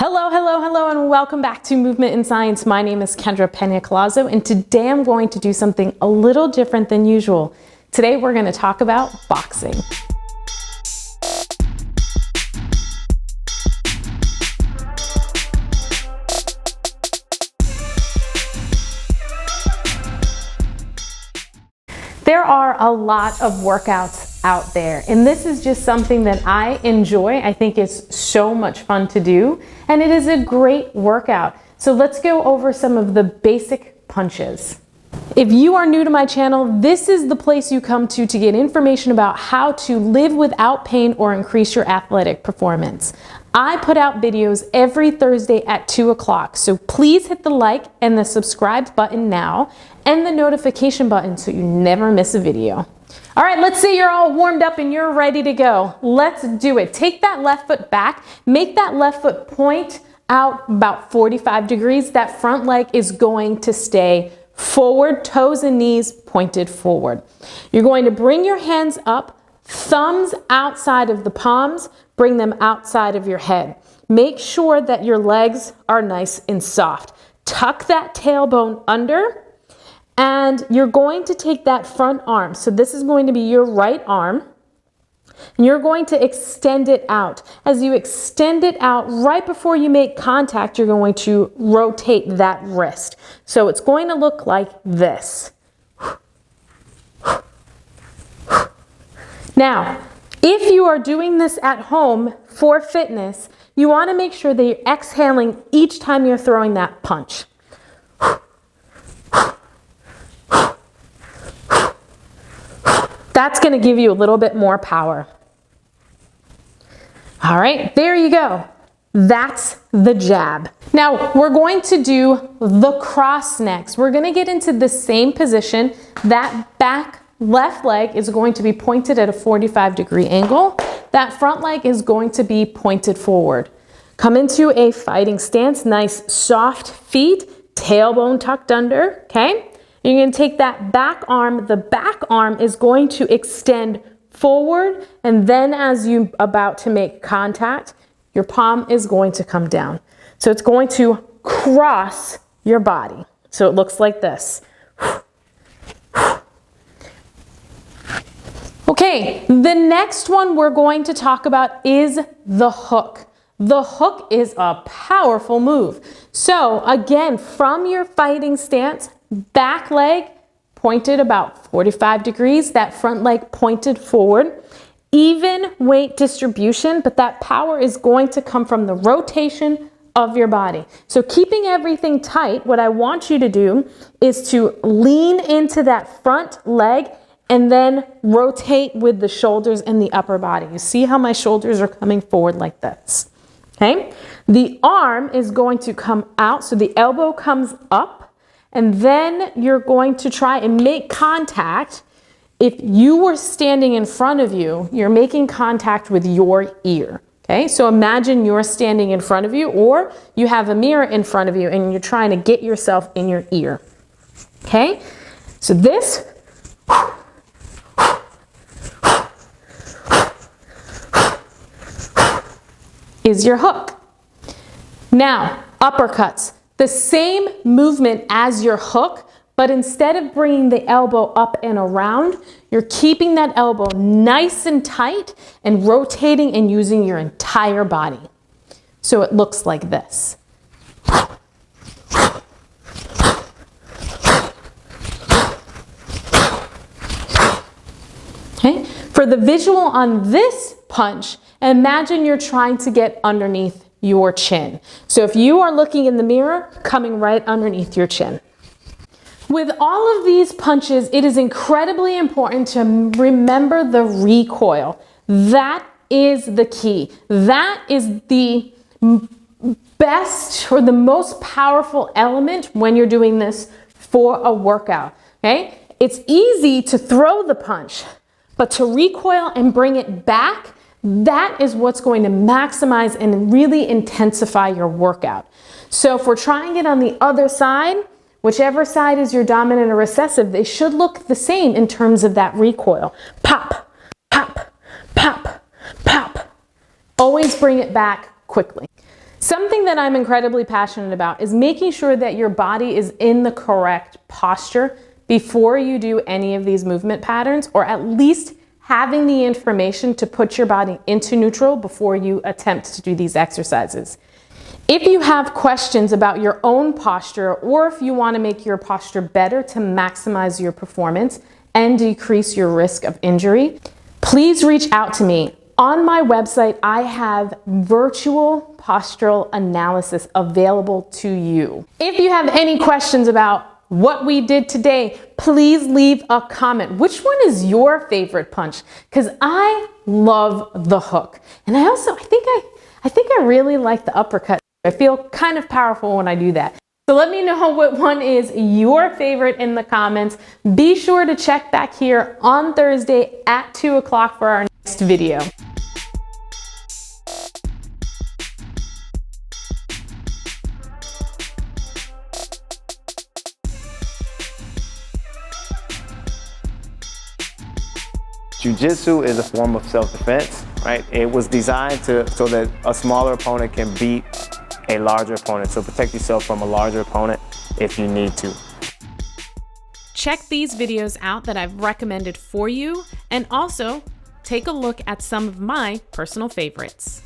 Hello, hello, hello, and welcome back to Movement and Science. My name is Kendra Pena-Collazo, and today I'm going to do something a little different than usual. Today we're going to talk about boxing. There are a lot of workouts out there, and this is just something that I enjoy. I think it's so much fun to do, and it is a great workout. So let's go over some of the basic punches. If you are new to my channel, this is the place you come to get information about how to live without pain or increase your athletic performance. I put out videos every Thursday at 2 o'clock, so please hit the like and the subscribe button now and the notification button so you never miss a video. All right, let's say you're all warmed up and you're ready to go. Let's do it. Take that left foot back, make that left foot point out about 45 degrees. That front leg is going to stay forward, toes and knees pointed forward. You're going to bring your hands up, thumbs outside of the palms, bring them outside of your head. Make sure that your legs are nice and soft. Tuck that tailbone under, and you're going to take that front arm. So this is going to be your right arm, and you're going to extend it out. As you extend it out, right before you make contact, you're going to rotate that wrist. So it's going to look like this. Now, if you are doing this at home for fitness, you want to make sure that you're exhaling each time you're throwing that punch. That's going to give you a little bit more power. All right, there you go. That's the jab. Now we're going to do the cross next. We're going to get into the same position. That back left leg is going to be pointed at a 45-degree angle. That front leg is going to be pointed forward. Come into a fighting stance, nice soft feet, tailbone tucked under, okay? You're going to take that back arm. The back arm is going to extend forward, and then as you're about to make contact, your palm is going to come down. So it's going to cross your body. So it looks like this. Okay, the next one we're going to talk about is the hook. The hook is a powerful move. So again, from your fighting stance, back leg pointed about 45 degrees, that front leg pointed forward. Even weight distribution, but that power is going to come from the rotation of your body. So keeping everything tight, what I want you to do is to lean into that front leg and then rotate with the shoulders and the upper body. You see how my shoulders are coming forward like this, okay? The arm is going to come out, so the elbow comes up, and then you're going to try and make contact. If you were standing in front of you, you're making contact with your ear, okay? So imagine you're standing in front of you, or you have a mirror in front of you and you're trying to get yourself in your ear, okay? So this is your hook. Now, uppercuts. The same movement as your hook, but instead of bringing the elbow up and around, you're keeping that elbow nice and tight and rotating and using your entire body. So it looks like this. Okay? For the visual on this punch, imagine you're trying to get underneath your chin. So if you are looking in the mirror, coming right underneath your chin. With all of these punches, it is incredibly important to remember the recoil. That is the key. That is the best or the most powerful element when you're doing this for a workout, okay? It's easy to throw the punch, but to recoil and bring it back, that is what's going to maximize and really intensify your workout. So if we're trying it on the other side, whichever side is your dominant or recessive, they should look the same in terms of that recoil. Pop, pop, pop, pop. Always bring it back quickly. Something that I'm incredibly passionate about is making sure that your body is in the correct posture before you do any of these movement patterns, or at least having the information to put your body into neutral before you attempt to do these exercises. If you have questions about your own posture, or if you want to make your posture better to maximize your performance and decrease your risk of injury, please reach out to me. On my website, I have virtual postural analysis available to you. If you have any questions about what we did today, please leave a comment. Which one is your favorite punch? Because I love the hook. And I think I really like the uppercut. I feel kind of powerful when I do that. So let me know what one is your favorite in the comments. Be sure to check back here on Thursday at 2 o'clock for our next video. Jiu-jitsu is a form of self-defense, right? It was designed so that a smaller opponent can beat a larger opponent. So protect yourself from a larger opponent if you need to. Check these videos out that I've recommended for you, and also take a look at some of my personal favorites.